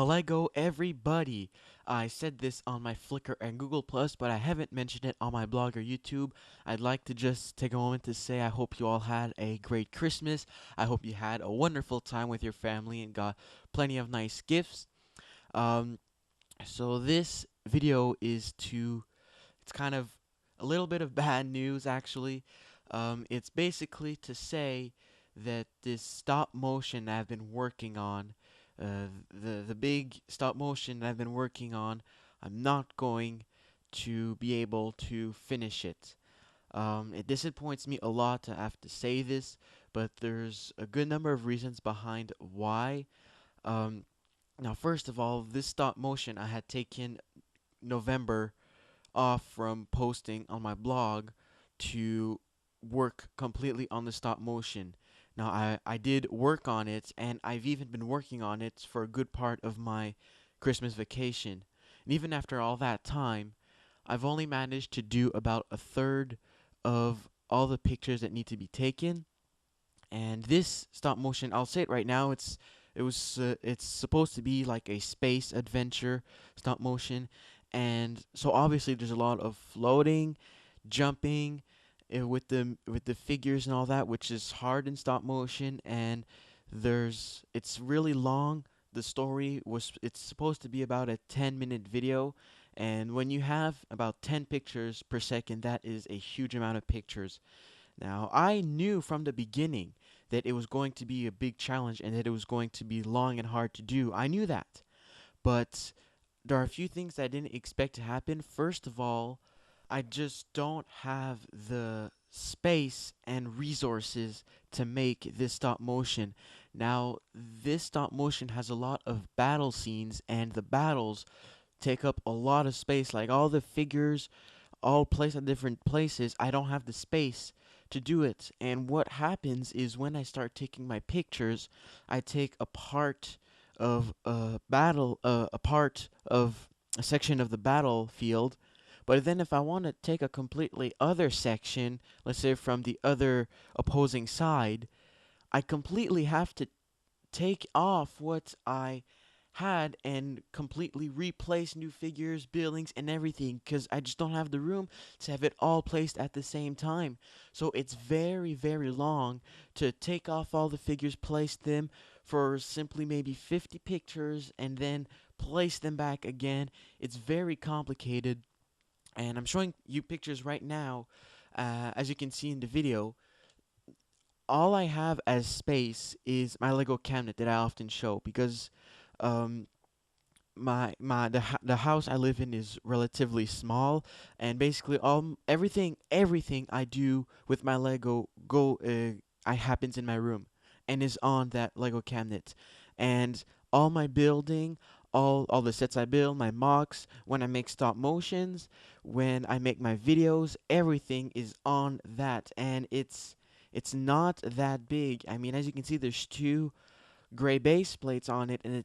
Hello, everybody. I said this on my Flickr and Google Plus, but I haven't mentioned it on my blog or YouTube. I'd like to just take a moment to say I hope you all had a great Christmas. I hope you had a wonderful time with your family and got plenty of nice gifts. Um, so this video it's kind of a little bit of bad news actually. It's basically to say that this stop motion I've been working on, the big stop motion I've been working on, I'm not going to be able to finish it. It disappoints me a lot to have to say this, but there's a good number of reasons behind why. Um, Now, first of all, this stop motion I had taken November off from posting on my blog to work completely on the stop motion. Now, I did work on it, and I've even been working on it for a good part of my Christmas vacation. And even after all that time, I've only managed to do about a third of all the pictures that need to be taken. And this stop motion, I'll say it right now, it's supposed to be like a space adventure stop motion, and so obviously there's a lot of floating, jumping, with the figures and all that, which is hard in stop motion, and it's really long. The story was it's supposed to be about a 10-minute video, and when you have about 10 pictures per second, that is a huge amount of pictures. Now, I knew from the beginning that it was going to be a big challenge and that it was going to be long and hard to do. I knew that. But there are a few things I didn't expect to happen. First of all, I just don't have the space and resources to make this stop motion. Now, this stop motion has a lot of battle scenes, and the battles take up a lot of space. Like all the figures all placed at different places, I don't have the space to do it. And what happens is when I start taking my pictures, I take a part of a part of a section of the battlefield. But then if I want to take a completely other section, let's say from the other opposing side, I completely have to take off what I had and completely replace new figures, buildings, and everything because I just don't have the room to have it all placed at the same time. So it's very, very long to take off all the figures, place them for simply maybe 50 pictures, and then place them back again. It's very complicated, and I'm showing you pictures right now. As you can see in the video, all I have as space is my Lego cabinet that I often show because um, the house I live in is relatively small, and basically all everything I do with my Lego I happens in my room and is on that Lego cabinet, and all my building. All the sets I build, my mocks, when I make stop motions, when I make my videos, everything is on that, and it's not that big. I mean, as you can see, there's two gray base plates on it, and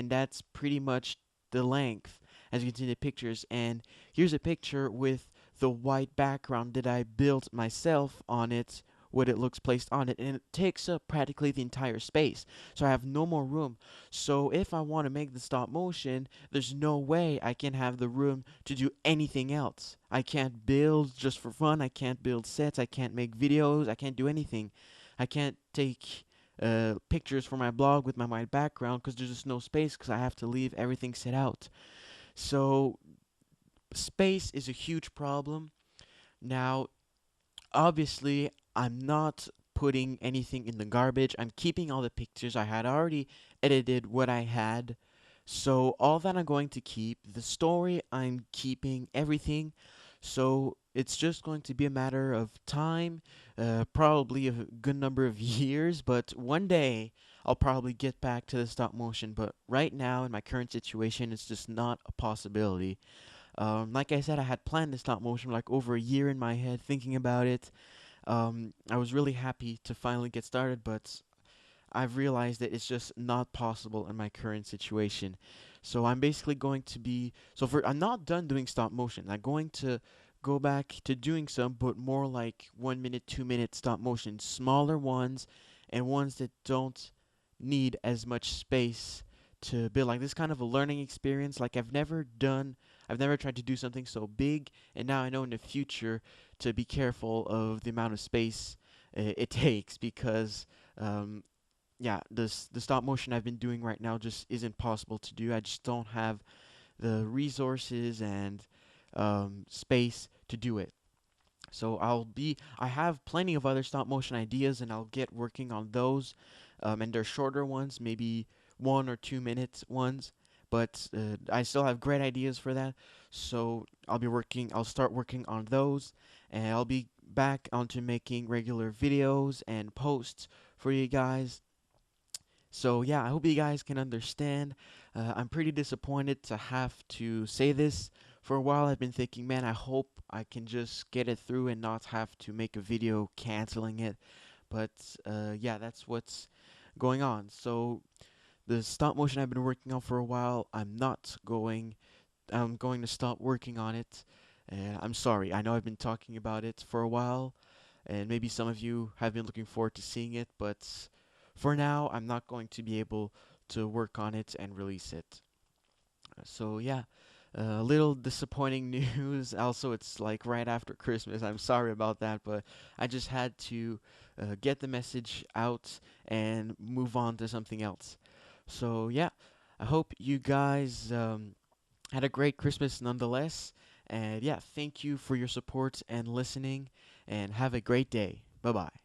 that's pretty much the length, as you can see in the pictures. And here's a picture with the white background that I built myself on it, what it looks placed on it, and it takes up practically the entire space, so I have no more room. So if I want to make the stop motion, there's no way I can have the room to do anything else. I can't build just for fun, I can't build sets, I can't make videos, I can't do anything. I can't take pictures for my blog with my white background because there's just no space because I have to leave everything set out. So space is a huge problem. Now, obviously, I'm not putting anything in the garbage. I'm keeping all the pictures. I had already edited what I had. So all that I'm going to keep, the story I'm keeping, everything. So it's just going to be a matter of time, probably a good number of years, but one day I'll probably get back to the stop motion. But right now, in my current situation, it's just not a possibility. Like I said, I had planned the stop motion like over a year in my head, thinking about it. I was really happy to finally get started, but I've realized that it's just not possible in my current situation. So I'm basically going to be I'm not done doing stop motion. I'm going to go back to doing some, but more like 1 minute, 2 minute stop motion, smaller ones, and ones that don't need as much space to build like this kind of a learning experience. Like I've never tried to do something so big, and now I know in the future to be careful of the amount of space it takes because um, yeah, the stop motion I've been doing right now just isn't possible to do. I just don't have the resources and space to do it. So I have plenty of other stop motion ideas, and I'll get working on those. And they're shorter ones, maybe 1 or 2 minutes ones. But I still have great ideas for that. So I'll start working on those, and I'll be back onto making regular videos and posts for you guys. So yeah, I hope you guys can understand. I'm pretty disappointed to have to say this. For a while, I've been thinking, man, I hope I can just get it through and not have to make a video canceling it. But yeah, that's what's going on. So the stop motion I've been working on for a while, I'm going to stop working on it. I'm sorry. I know I've been talking about it for a while, and maybe some of you have been looking forward to seeing it, but for now, I'm not going to be able to work on it and release it. So yeah, a little disappointing news. Also, it's like right after Christmas. I'm sorry about that, but I just had to get the message out and move on to something else. So yeah, I hope you guys had a great Christmas nonetheless. And yeah, thank you for your support and listening, and have a great day. Bye bye.